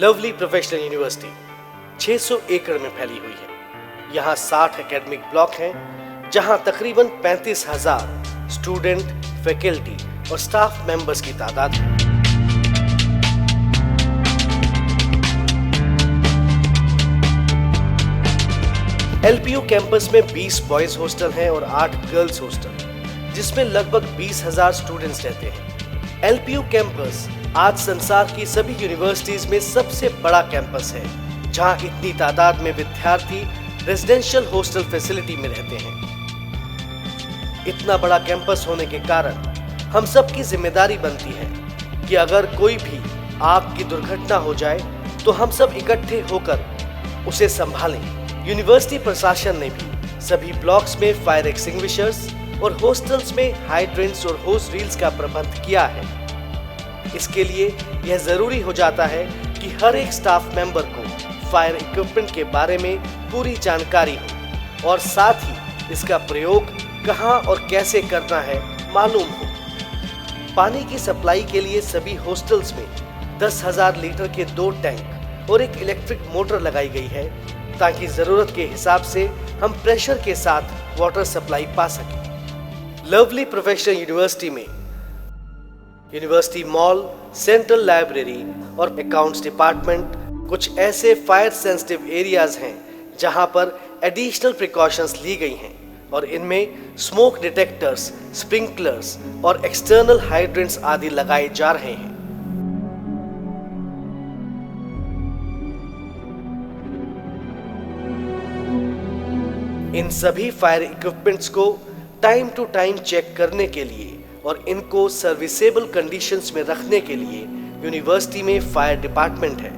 Lovely professional university 600 एकड़ में फैली हुई है। यहाँ 60 एकेडमिक ब्लॉक हैं, जहाँ तकरीबन 35,000 स्टूडेंट, फैकल्टी और स्टाफ मेंबर्स की तादाद है। एलपीयू कैंपस में 20 बॉयज हॉस्टल हैं और 8 गर्ल्स हॉस्टल, जिसमें लगभग 20,000 स्टूडेंट्स रहते हैं। एलपीयू कैंपस आज संसार की सभी यूनिवर्सिटीज में सबसे बड़ा कैंपस है, जहां इतनी तादाद में विद्यार्थी रेजिडेंशियल हॉस्टल फैसिलिटी में रहते हैं। इतना बड़ा कैंपस होने के कारण हम सब की जिम्मेदारी बनती है कि अगर कोई भी आग की दुर्घटना हो जाए तो हम सब इकट्ठे होकर उसे संभालें। यूनिवर्सिटी प्रशासन ने भी सभी ब्लॉक्स में फायर एक्सटिंग्विशर्स और हॉस्टल्स में हाइड्रेंट्स और होस रील्स का प्रबंध किया है। इसके लिए यह जरूरी हो जाता है कि हर एक स्टाफ मेंबर को फायर इक्विपमेंट के बारे में पूरी जानकारी हो और साथ ही इसका प्रयोग कहां और कैसे करना है मालूम हो। पानी की सप्लाई के लिए सभी हॉस्टल्स में 10,000 लीटर के 2 टैंक और एक इलेक्ट्रिक मोटर लगाई गई है, ताकि जरूरत के हिसाब से हम प्रेशर के साथ वाटर सप्लाई पा सकें। लवली प्रोफेशनल यूनिवर्सिटी में यूनिवर्सिटी मॉल, सेंट्रल लाइब्रेरी और अकाउंट्स डिपार्टमेंट कुछ ऐसे फायर सेंसिटिव एरियाज हैं जहां पर एडिशनल प्रिकॉशंस ली गई हैं और इनमें स्मोक डिटेक्टर्स, स्प्रिंकलर्स और एक्सटर्नल हाइड्रेंट्स आदि लगाए जा रहे हैं। इन सभी फायर इक्विपमेंट्स को टाइम टू टाइम चेक करने के लिए और इनको सर्विसेबल कंडीशंस में रखने के लिए यूनिवर्सिटी में फायर डिपार्टमेंट है,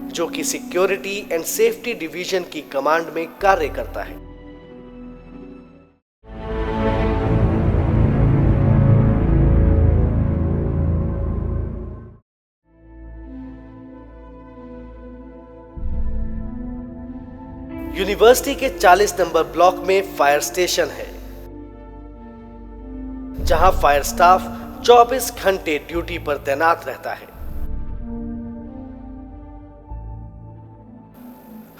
जो कि सिक्योरिटी एंड सेफ्टी डिवीजन की कमांड में कार्य करता है। यूनिवर्सिटी के 40 नंबर ब्लॉक में फायर स्टेशन है, जहां फायर स्टाफ 24 घंटे ड्यूटी पर तैनात रहता है।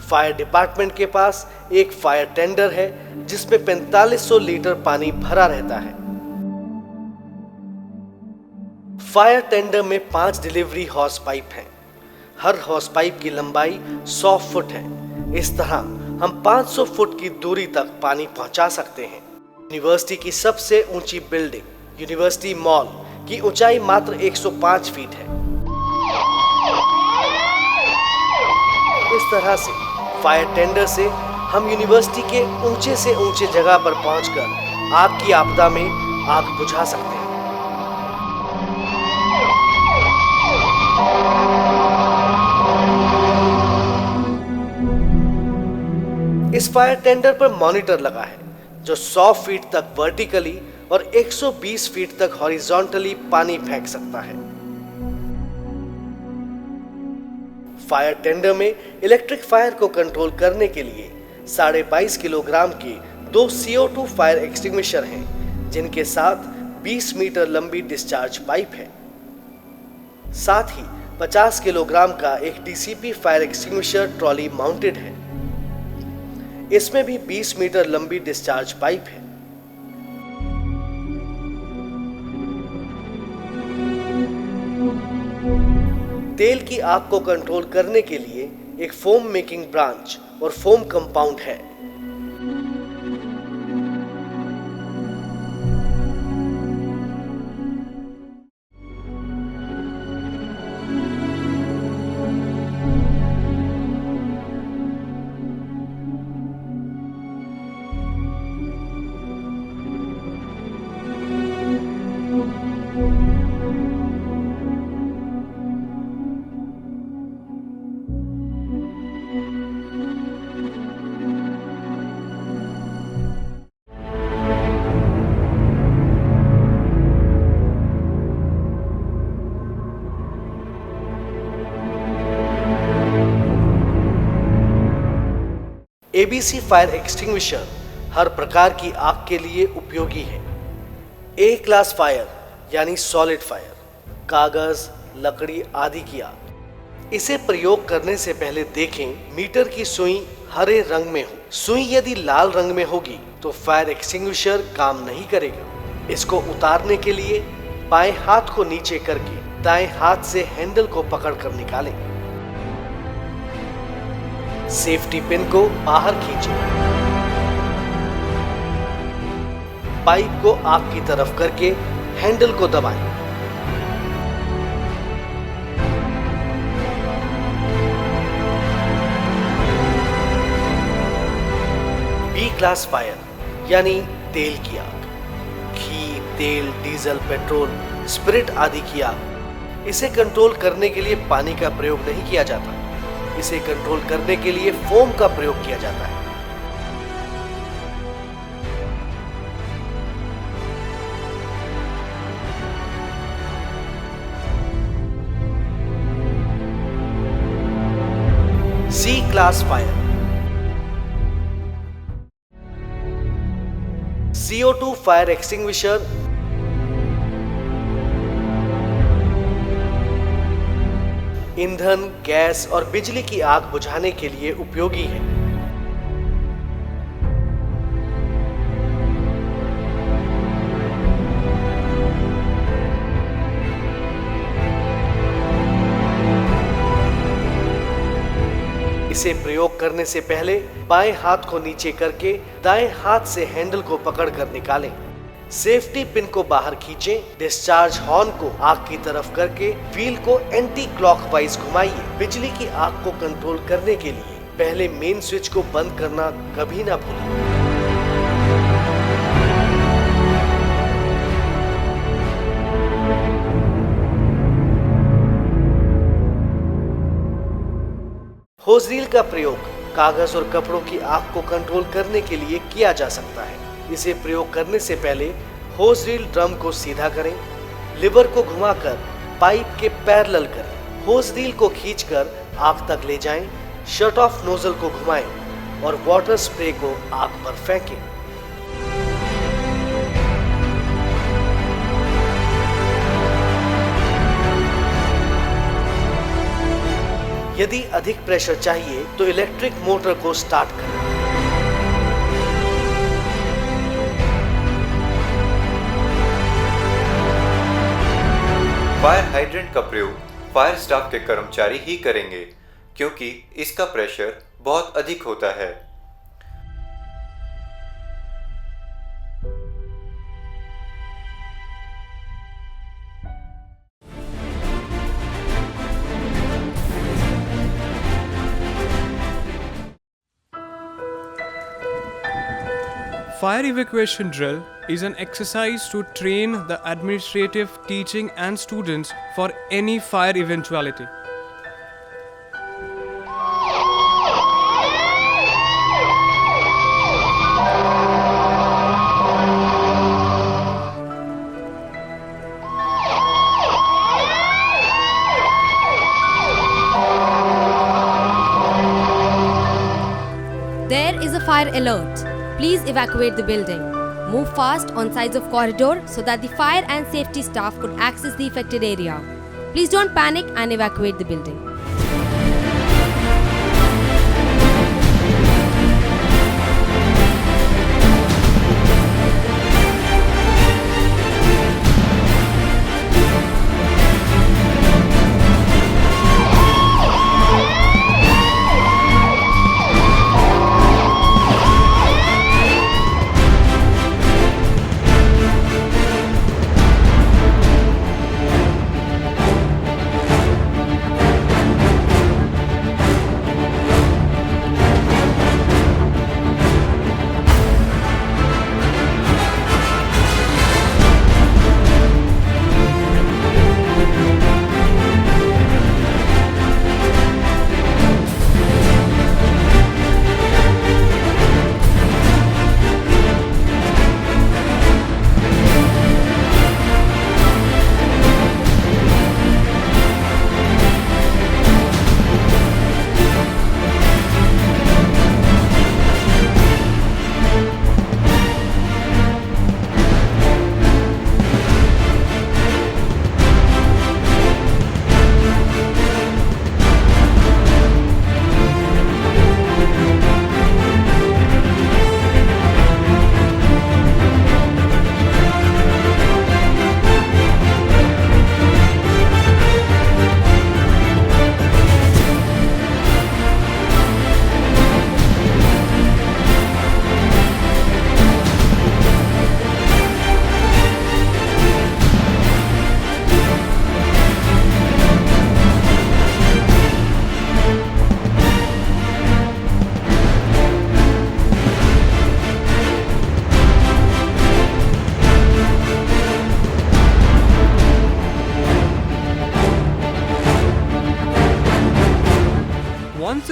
फायर डिपार्टमेंट के पास एक फायर टेंडर है, जिसमें 4500 लीटर पानी भरा रहता है। फायर टेंडर में 5 डिलीवरी हॉस पाइप हैं। हर हॉस पाइप की लंबाई 100 फुट है। इस तरह हम 500 फुट की दूरी तक पानी पहुंचा सकते हैं। यूनिवर्सिटी की सबसे ऊंची बिल्डिंग यूनिवर्सिटी मॉल की ऊंचाई मात्र 105 फीट है। इस तरह से फायर टेंडर से हम यूनिवर्सिटी के ऊंचे से ऊंचे जगह पर पहुंचकर आग की आपदा में आग बुझा सकते हैं। इस फायर टेंडर पर मॉनिटर लगा है, जो 100 फीट तक वर्टिकली और 120 फीट तक हॉरिजॉन्टली पानी फेंक सकता है। फायर टेंडर में इलेक्ट्रिक फायर को कंट्रोल करने के लिए 22.5 किलोग्राम के 2 CO2 फायर एक्सटिंग्विशर हैं, जिनके साथ 20 मीटर लंबी डिस्चार्ज पाइप है। साथ ही 50 किलोग्राम का एक DCP fire extinguisher trolley mounted है। इसमें भी 20 मीटर लंबी डिस्चार्ज पाइप है। तेल की आग को कंट्रोल करने के लिए एक फोम मेकिंग ब्रांच और फोम कंपाउंड है। एबीसी फायर एक्सटिंग्विशर हर प्रकार की आग के लिए उपयोगी है। ए क्लास फायर यानी सॉलिड फायर, कागज, लकड़ी आदि की आग। इसे प्रयोग करने से पहले देखें मीटर की सुई हरे रंग में हो। सुई यदि लाल रंग में होगी तो फायर एक्सटिंग्विशर काम नहीं करेगा। इसको उतारने के लिए बाएं हाथ को नीचे करके दाएं हाथ से हैंडल को पकड़कर निकालें। सेफ्टी पिन को बाहर खींचें। पाइप को आग की तरफ करके हैंडल को दबाएं। बी क्लास फायर यानी तेल की आग, घी, तेल, डीजल, पेट्रोल, स्पिरिट आदि की आग। इसे कंट्रोल करने के लिए पानी का प्रयोग नहीं किया जाता। इसे कंट्रोल करने के लिए फोम का प्रयोग किया जाता है। C class fire, CO2 fire extinguisher ईंधन, गैस और बिजली की आग बुझाने के लिए उपयोगी है। इसे प्रयोग करने से पहले बाएं हाथ को नीचे करके दाएं हाथ से हैंडल को पकड़कर निकालें। सेफ्टी पिन को बाहर खींचें। डिस्चार्ज हॉर्न को आग की तरफ करके व्हील को एंटी क्लॉकवाइज घुमाइए। बिजली की आग को कंट्रोल करने के लिए पहले मेन स्विच को बंद करना कभी ना भूलें। होज रील का प्रयोग कागज और कपड़ों की आग को कंट्रोल करने के लिए किया जा सकता है। इसे प्रयोग करने से पहले होज रील ड्रम को सीधा करें, लिवर को घुमाकर पाइप के पैरेलल करें, होज रील को खींचकर आग तक ले जाएं, शट ऑफ नोजल को घुमाएं और वाटर स्प्रे को आग पर फेंकें। यदि अधिक प्रेशर चाहिए तो इलेक्ट्रिक मोटर को स्टार्ट करें। फायर हाइड्रेंट का प्रयोग फायर स्टाफ के कर्मचारी ही करेंगे क्योंकि इसका प्रेशर बहुत अधिक होता है। Fire evacuation drill is an exercise to train the administrative, teaching and students for any fire eventuality. There is a fire alert. Please evacuate the building. Move fast on sides of corridor so that the fire and safety staff could access the affected area. Please don't panic and evacuate the building.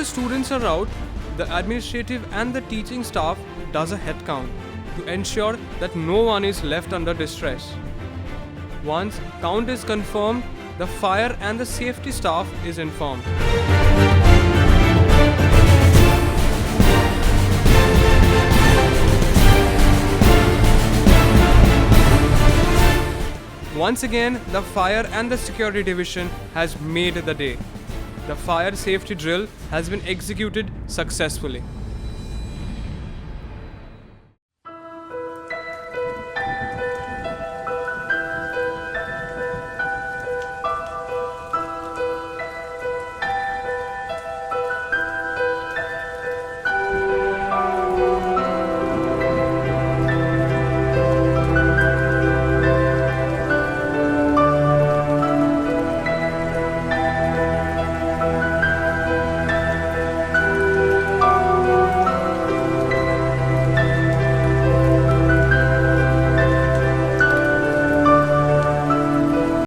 the students are out, the administrative and the teaching staff does a head count to ensure that no one is left under distress. Once count is confirmed, the fire and the safety staff is informed. Once again, the fire and the security division has made the day. The fire safety drill has been executed successfully.